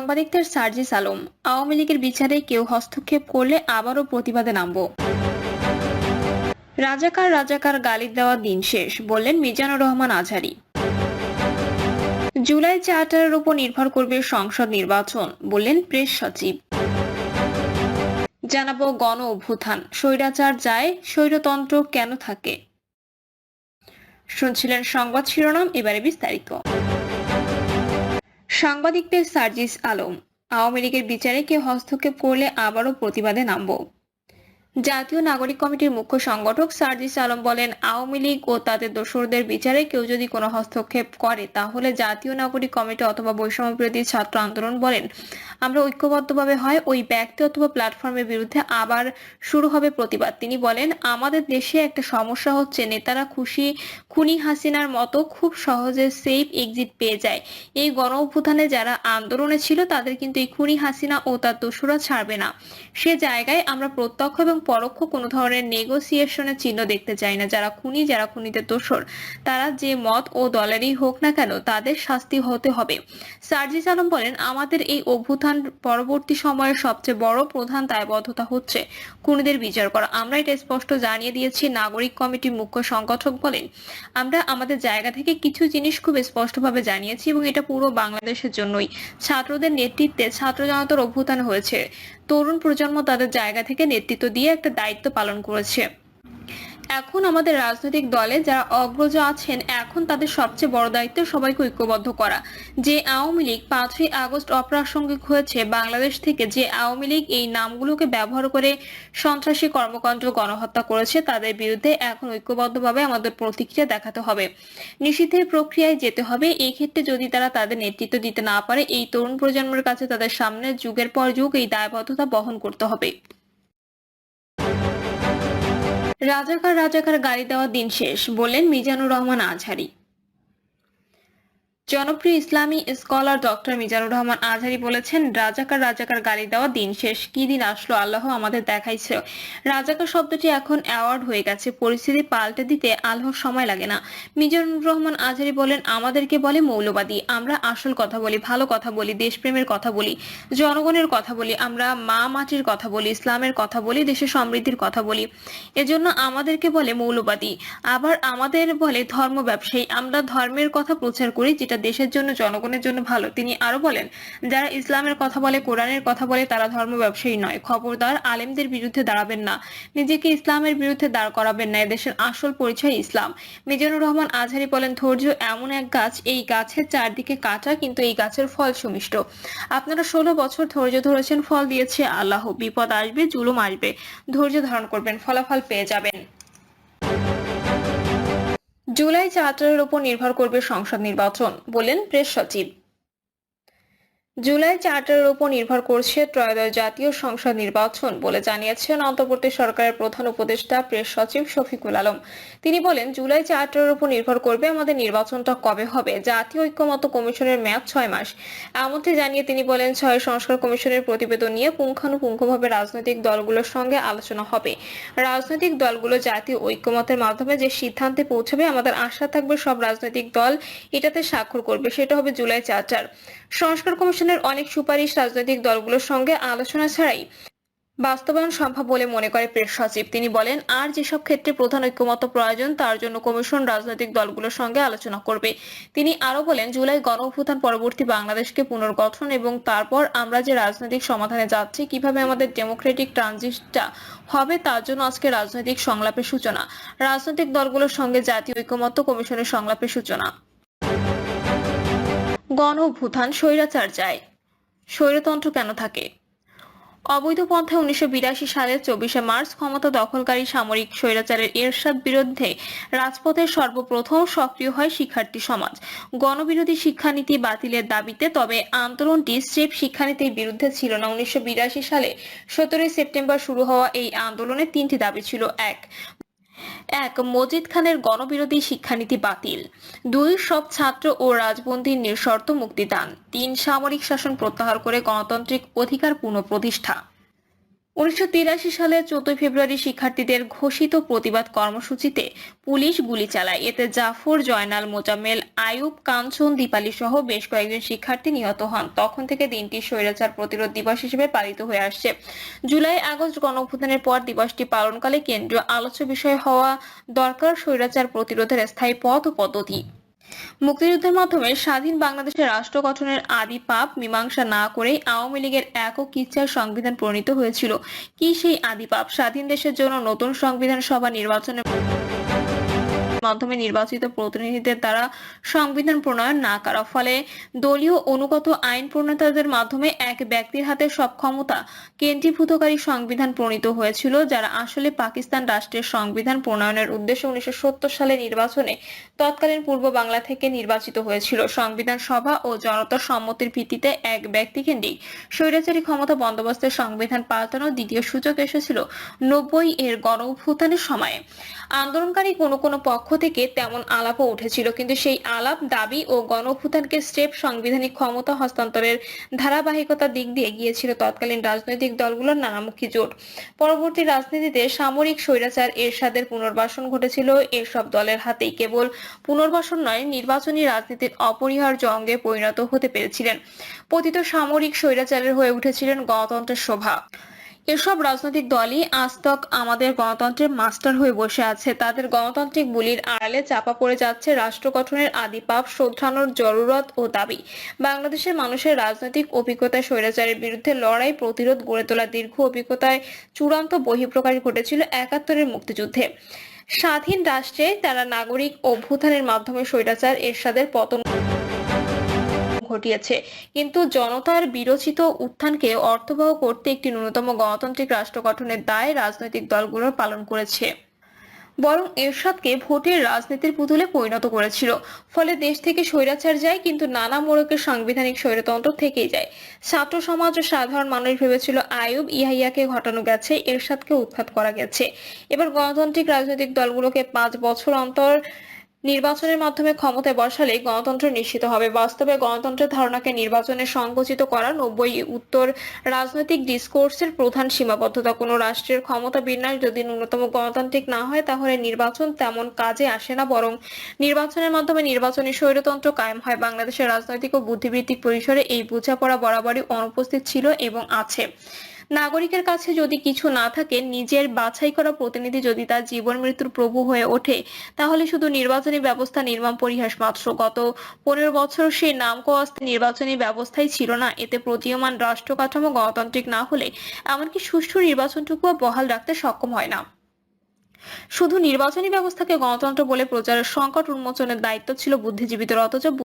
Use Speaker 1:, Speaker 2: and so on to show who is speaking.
Speaker 1: সাংবাদিকদের সার্জিস আলম, আওয়ামী লীগের বিচারে কেউ হস্তক্ষেপ করলে আবারও প্রতিবাদে নামব। রাজাকার রাজাকার গালি দেওয়ার দিন শেষ, বললেন মিজানুর রহমান আজহারী। জুলাই চার্টারের উপর নির্ভর করবে সংসদ নির্বাচন, বললেন প্রেস সচিব। জানাবো গণ অভ্যুত্থান, স্বৈরাচার যায়, স্বৈরতন্ত্র কেন থাকে। শুনছিলেন সংবাদ শিরোনাম, এবারে বিস্তারিত। সাংবাদিকদের সার্জিস আলম, আওয়ামী লীগের বিচারে কেউ হস্তক্ষেপ করলে আবারও প্রতিবাদে নামব। জাতীয় নাগরিক কমিটির মুখ্য সংগঠক সার্জিস আলম বলেন, আওয়ামী লীগ ও তাদের দোসরদের বিচারে কেউ যদি কোনো হস্তক্ষেপ করে তাহলে জাতীয় নাগরিক কমিটি অথবা বৈষম্য বিরোধী ছাত্র আন্দোলন বলেন আমরা ঐক্যবদ্ধভাবে হয় ওই ব্যক্তি অথবা প্ল্যাটফর্মের বিরুদ্ধে আবার শুরু হবে প্রতিবাদ। তিনি বলেন, আমাদের দেশে একটা সমস্যা হচ্ছে নেতারা খুনি হাসিনার মতো খুব সহজে সেফ এক্সিট পেয়ে যায়। এই গণ অভ্যুত্থানে যারা আন্দোলনে ছিল তাদের কিন্তু এই খুনি হাসিনা ও তার দোসররা ছাড়বে না। সে জায়গায় আমরা প্রত্যক্ষ এবং পরোক্ষ কোনো ধরনের নেগোসিয়েশনের চিহ্ন দেখতে চাই না। যারা খুনি, যারা খুনিদের দোসর, তারা যে মত ও দলেরই হোক না কেন তাদের শাস্তি হতে হবে। সার্জিস আলম বলেন, আমাদের এই অভ্যুত্থান পরবর্তী সময়ের সবচেয়ে বড় প্রধান দায়বদ্ধতা হচ্ছে খুনিদের বিচার করা। আমরা এটা স্পষ্ট জানিয়ে দিয়েছি। নাগরিক কমিটির মুখ্য সংগঠক বলেন, আমরা আমাদের জায়গা থেকে কিছু জিনিস খুব স্পষ্টভাবে জানিয়েছি এবং এটা পুরো বাংলাদেশের জন্যই। ছাত্রদের নেতৃত্বে ছাত্র জনতার অভ্যুত্থান হয়েছে। তরুণ প্রজন্ম তাদের জায়গা থেকে নেতৃত্ব দিয়ে একটা দায়িত্ব পালন করেছে। এখন আমাদের রাজনৈতিক দলে যারা অগ্রজ আছেন, এখন তাদের সবচেয়ে বড় দায়িত্ব সবাইকে ঐক্যবদ্ধ করা। যে আওয়ামী লীগ 5ই আগস্ট অপ্রাসঙ্গিক হয়েছে, বাংলাদেশ থেকে যে আওয়ামী লীগ এই নামগুলোকে ব্যবহার করে সন্ত্রাসী কর্মকাণ্ড গণহত্যা করেছে, তাদের বিরুদ্ধে এখন ঐক্যবদ্ধভাবে আমাদের প্রতিক্রিয়া দেখাতে হবে। নিষিদ্ধের প্রক্রিয়ায় যেতে হবে। এই ক্ষেত্রে যদি তারা তাদের নেতৃত্ব দিতে না পারে, এই তরুণ প্রজন্মের কাছে তাদের সামনে যুগের পর যুগ এই দায়বদ্ধতা বহন করতে হবে। রাজাকার রাজাকার গালি দেওয়ার দিন শেষ, বললেন মিজানুর রহমান আজহারী। জনপ্রিয় ইসলামী স্কলার ডক্টর মিজানুর রহমান আজহারী বলেছেন, রাজাকার রাজাকার গালি দেওয়া দিন শেষ। কি দিন আসলো আল্লাহ আমাদের দেখাইছে। রাজাকার শব্দটি এখন অ্যাওয়ার্ড হয়ে গেছে। পরিস্থিতি পাল্টে দিতে আল্লাহর সময় লাগে না। মিজানুর রহমান আজহারী বলেন, আমাদেরকে বলে মৌলবাদী। আমরা আসল কথা বলি, ভালো কথা বলি, দেশপ্রেমের কথা বলি, জনগণের কথা বলি, আমরা মা মাটির কথা বলি, ইসলামের কথা বলি, দেশের সমৃদ্ধির কথা বলি। এজন্য আমাদেরকে বলে মৌলবাদী। আবার আমাদের বলে ধর্ম ব্যবসায়ী। আমরা ধর্মের কথা প্রচার করি যেটা দেশের জন্য, জনগণের জন্য ভালো। তিনি আরো বলেন, যারা ইসলামের কথা বলে, কোরআনের কথা বলে, তারা ধর্ম ব্যবসায়ী নয়। খবরদার আলেমদের বিরুদ্ধে দাঁড়াবেন না, নিজেকে ইসলামের বিরুদ্ধে দাঁড় করাবেন না। এদেশের আসল পরিচয় ইসলাম। মিজানুর রহমান আজহারী বলেন, ধৈর্য এমন এক গাছ, এই গাছের চারদিকে কাঁটা, কিন্তু এই গাছের ফল সুমিষ্ট। আপনারা 16 বছর ধৈর্য ধরেছেন, ফল দিয়েছে আল্লাহ। বিপদ আসবে, জুলুম আসবে, ধৈর্য ধারণ করবেন, ফলাফল পেয়ে যাবেন। জুলাই চার্টারের উপর নির্ভর করবে সংসদ নির্বাচন, বললেন প্রেস সচিব। জুলাই চার্টারের উপর নির্ভর করছে ত্রয়োদশ জাতীয় সংসদ নির্বাচন বলে জানিয়েছেন অন্তর্বর্তী সরকারের প্রধান উপদেষ্টা প্রেস সচিব শফিকুল আলম। তিনি বলেন, জুলাই চার্টারের উপর নির্ভর করবে আমাদের নির্বাচনটা কবে হবে। জাতীয় ঐক্যমত্য কমিশনের মেয়াদ 6 মাস। এমনটি জানিয়ে তিনি বলেন, 6 সংস্কার কমিশনের প্রতিবেদন নিয়ে পুঙ্খানুপুঙ্খভাবে রাজনৈতিক দলগুলোর সঙ্গে আলোচনা হবে। রাজনৈতিক দলগুলো জাতীয় ঐক্যমতের মাধ্যমে যে সিদ্ধান্তে পৌঁছাবে, আমাদের আশা থাকবে সব রাজনৈতিক দল এটাতে স্বাক্ষর করবে। সেটা হবে জুলাই চার্টার। সংস্কার কমিশনের অনেক সুপারিশ রাজনৈতিক দলগুলোর সঙ্গে আলোচনা ছাড়াই বাস্তবায়ন সম্ভব বলে মনে করে প্রেস সচিব। তিনি বলেন, আর যেসব ক্ষেত্রে প্রধান ঐক্যমত্য প্রয়োজন তার জন্য কমিশন রাজনৈতিক দলগুলোর সঙ্গে আলোচনা করবে। তিনি আরো বলেন, জুলাই গণ অভ্যুত্থান পরবর্তী বাংলাদেশকে পুনর্গঠন এবং তারপর আমরা যে রাজনৈতিক সমাধানে যাচ্ছি, কিভাবে আমাদের ডেমোক্রেটিক ট্রানজিশনটা হবে, তার জন্য আজকে রাজনৈতিক সংলাপের সূচনা। রাজনৈতিক দলগুলোর সঙ্গে জাতীয় ঐক্যমত্য কমিশনের সংলাপের সূচনা। গণ অভ্যুত্থান, স্বৈরাচার যায়, স্বৈরতন্ত্র কেন থাকে। অবৈধ পন্থায় 1982 সালের 24শে মার্চ ক্ষমতা দখলকারী সামরিক স্বৈরাচারের এরশাদ বিরুদ্ধে রাজপথের সর্বপ্রথম সক্রিয় হয় শিক্ষার্থী সমাজ গণবিরোধী শিক্ষানীতি বাতিলের দাবিতে। তবে আন্দোলনটি স্রেফ শিক্ষানীতির বিরুদ্ধে ছিল না। 1982 সালে 17 সেপ্টেম্বর শুরু হওয়া এই আন্দোলনে 3টি দাবি ছিল। এক, মজিদ খানের গণবিরোধী শিক্ষানীতি বাতিল। 2, সব ছাত্র ও রাজবন্দীর নিঃশর্ত মুক্তিদান। 3, সামরিক শাসন প্রত্যাহার করে গণতান্ত্রিক অধিকার পুনঃপ্রতিষ্ঠা। 1983 সালে 14 ফেব্রুয়ারি শিক্ষার্থীদের ঘোষিত প্রতিবাদ কর্মসূচিতে পুলিশ গুলি চালায়। এতে জাফর, জয়নাল, মোজাম্মেল, আইয়ুব, কাঞ্চন, দীপালি সহ বেশ কয়েকজন শিক্ষার্থী নিহত হন। তখন থেকে দিনটি স্বৈরাচার প্রতিরোধ দিবস হিসেবে পালিত হয়ে আসছে। জুলাই আগস্ট গণঅভ্যুত্থানের পর দিবসটি পালনকালে কেন্দ্রীয় আলোচ্য বিষয় হওয়া দরকার স্বৈরাচার প্রতিরোধের স্থায়ী পথ ও পদ্ধতি। মুক্তিযুদ্ধের মাধ্যমে স্বাধীন বাংলাদেশের রাষ্ট্র গঠনের আদি পাপ মীমাংসা না করেই আওয়ামী লীগের একক ইচ্ছায় সংবিধান প্রণীত হয়েছিল। কি সেই আদি পাপ? স্বাধীন দেশের জন্য নতুন সংবিধান সভা নির্বাচনের মাধ্যমে নির্বাচিত প্রতিনিধিদের দ্বারা সংবিধান প্রণয়ন না করা, ফলে দলীয় অনুগত আইন প্রণেতাদের মাধ্যমে এক ব্যক্তির হাতে সব ক্ষমতা কেন্দ্রীভূতকারী সংবিধান প্রণীত হয়েছিল, যারা আসলে পাকিস্তান রাষ্ট্রের সংবিধান প্রণয়নের উদ্দেশ্যে 1970 সালে নির্বাচনে তৎকালীন পূর্ব বাংলা থেকে নির্বাচিত হয়েছিল। সংবিধান সভা ও জনতার সম্মতির ভিত্তিতে এক ব্যক্তিকেন্দ্রিক স্বৈরাচারী ক্ষমতা বন্দোবস্তের সংবিধান পাল্টানোর দ্বিতীয় সূচক এসেছিল 90 এর গণঅভ্যুত্থানের সময়ে। আন্দোলনকারী কোনো পক্ষ থেকে তেমন আলাপও উঠেছিল, কিন্তু সেই আলাপ, দাবি ও গণঅভ্যুত্থানকে স্টেপ সাংবিধানিক ক্ষমতা হস্তান্তরের ধারাবাহিকতার দিক দিয়ে গিয়েছিল তৎকালীন রাজনৈতিক দলগুলোর নানামুখী জোট। পরবর্তী রাজনীতিতে সামরিক স্বৈরাচার এরশাদের পুনর্বাসন ঘটেছিল এসব দলের হাতেই। কেবল পুনর্বাসন নয়, নির্বাচনী রাজনীতির অপরিহার্য অঙ্গে পরিণত হতে পেরেছিলেন। পতিত সামরিক স্বৈরাচারের হয়ে উঠেছিলেন গণতন্ত্রের শোভা। এসব রাজনৈতিক দলই আজ তক আমাদের গণতন্ত্রের মাস্টার হয়ে বসে আছে। তাদের গণতান্ত্রিক বুলির আড়ালে চাপা পড়ে যাচ্ছে রাষ্ট্র গঠনের আদি পাপ শোধরানোর জরুরত ও দাবি। বাংলাদেশের মানুষের রাজনৈতিক অভিজ্ঞতায় স্বৈরাচারের বিরুদ্ধে লড়াই, প্রতিরোধ গড়ে তোলা দীর্ঘ অভিজ্ঞতায় চূড়ান্ত বহিঃপ্রকাশ ঘটেছিল 71-এর মুক্তিযুদ্ধে। স্বাধীন রাষ্ট্রে তারা নাগরিক অভ্যুত্থানের মাধ্যমে স্বৈরাচার এরশাদের পতন ঘটিয়েছে, কিন্তু জনতার বিরোচিত উত্থানকে অর্থবহ করতে একটি ন্যূনতম গণতান্ত্রিক রাষ্ট্র গঠনের দায় রাজনৈতিক দলগুলোর পালন করেছে, বরং এরশাদকে ভোটের রাজনীতির পুতুলে পরিণত করেছিল। ফলে দেশ থেকে স্বৈরাচার যায়, কিন্তু নানা মোড়কে সাংবিধানিক স্বৈরতন্ত্র থেকেই যায়। ছাত্র সমাজ ও সাধারণ মানুষ ভেবেছিল আইয়ুব, ইয়াহিয়াকে ঘটানো গেছে, এরশাদকে উৎখাত করা গেছে। এবার গণতান্ত্রিক রাজনৈতিক দলগুলোকে 5 বছর অন্তর নির্বাচনের মাধ্যমে ক্ষমতায় বসালে গণতন্ত্র নিশ্চিত হবে। বাস্তবে গণতন্ত্রের ধারণাকে নির্বাচনে সংকুচিত করা 90 উত্তর রাজনৈতিক ডিসকোর্সের প্রধান সীমাবদ্ধতা। কোনো রাষ্ট্রের ক্ষমতা বিন্যাস যদি ন্যূনতম গণতান্ত্রিক না হয়, তাহলে নির্বাচন তেমন কাজে আসে না, বরং নির্বাচনের মাধ্যমে নির্বাচনী স্বৈরতন্ত্র কায়েম হয়। বাংলাদেশের রাজনৈতিক ও বুদ্ধিবৃত্তিক পরিসরে এই বোঝাপড়া বরাবরই অনুপস্থিত ছিল এবং আছে। নাগরিকের কাছে যদি কিছু না থাকে, নিজের বাছাই করা প্রতিনিধি যদি তার জীবন মৃত্যুর প্রভু হয়ে ওঠে, তাহলে শুধু নির্বাচনী ব্যবস্থা নির্মম পরিহাস মাত্র। গত 15 বছর সেই নামকস্তে নির্বাচনী ব্যবস্থাই ছিল না। এতে প্রতীয়মান রাষ্ট্র কাঠামো গণতান্ত্রিক না হলে এমনকি সুষ্ঠু নির্বাচনটুকুও বহাল রাখতে সক্ষম হয় না। শুধু নির্বাচনী ব্যবস্থাকে গণতন্ত্র বলে প্রচারের সংকট উন্মোচনের দায়িত্ব ছিল বুদ্ধিজীবীদের, অথচ